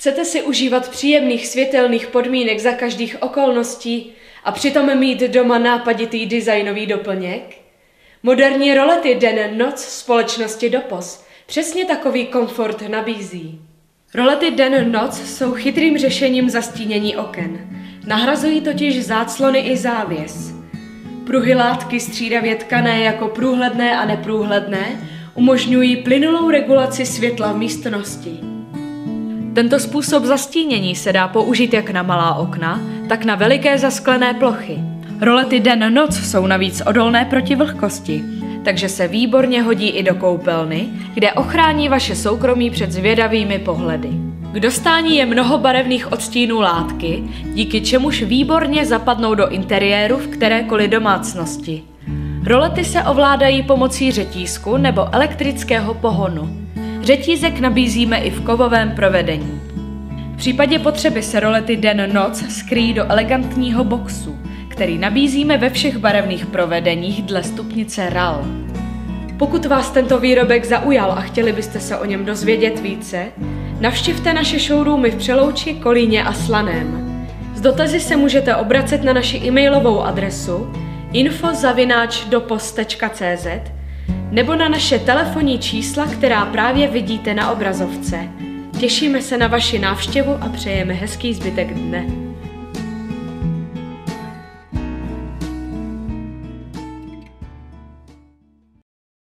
Chcete si užívat příjemných světelných podmínek za každých okolností a přitom mít doma nápaditý designový doplněk? Moderní rolety den-noc společnosti Dopos přesně takový komfort nabízí. Rolety den-noc jsou chytrým řešením zastínění oken. Nahrazují totiž záclony i závěs. Pruhy látky střídavě tkané jako průhledné a neprůhledné umožňují plynulou regulaci světla v místnosti. Tento způsob zastínění se dá použít jak na malá okna, tak na veliké zasklené plochy. Rolety den-noc jsou navíc odolné proti vlhkosti, takže se výborně hodí i do koupelny, kde ochrání vaše soukromí před zvědavými pohledy. K dostání je mnoho barevných odstínů látky, díky čemuž výborně zapadnou do interiéru v kterékoliv domácnosti. Rolety se ovládají pomocí řetízku nebo elektrického pohonu. Řetízek nabízíme i v kovovém provedení. V případě potřeby se rolety den-noc skryjí do elegantního boxu, který nabízíme ve všech barevných provedeních dle stupnice RAL. Pokud vás tento výrobek zaujal a chtěli byste se o něm dozvědět více, navštivte naše showroomy v Přelouči, Kolíně a Slaném. S dotazy se můžete obracet na naši e-mailovou adresu info@dopos.cz nebo na naše telefonní čísla, která právě vidíte na obrazovce. Těšíme se na vaši návštěvu a přejeme hezký zbytek dne.